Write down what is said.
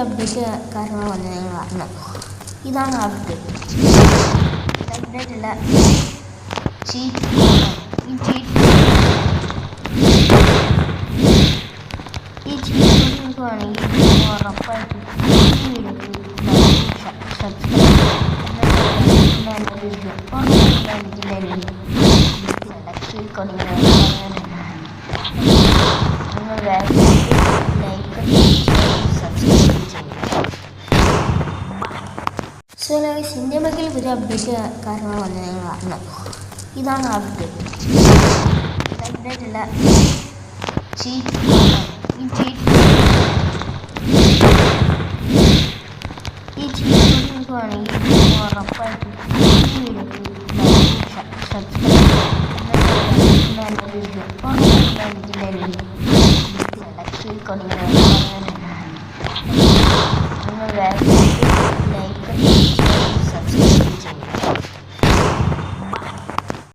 Update കാര്യങ്ങൾ വന്ന് നിങ്ങൾ അറിഞ്ഞു. ഇതാണ് അപ്ഡേറ്റ്. അപ്ഡേറ്റുള്ള ചീറ്റ് ഈ ചീറ്റ് നിങ്ങൾക്ക് വേണമെങ്കിൽ ഉറപ്പായിട്ട് ഈ വീഡിയോക്ക് സബ്സ്ക്രൈബ് സോ ഗൈസ്, ഇന്ത്യ ബാങ്കിൽ പുതിയ അപ്ഡേറ്റ് കാര്യങ്ങൾ വന്ന് നിങ്ങൾ അറിഞ്ഞു. ഇതാണ് അപ്ഡേറ്റ്. അപ്ഡേറ്റുള്ള ചീറ്റ് നിങ്ങൾക്ക് വേണമെങ്കിൽ ഉറപ്പായിട്ട് ഈ വീഡിയോക്ക് സബ്സ്ക്രൈബ് നിങ്ങൾ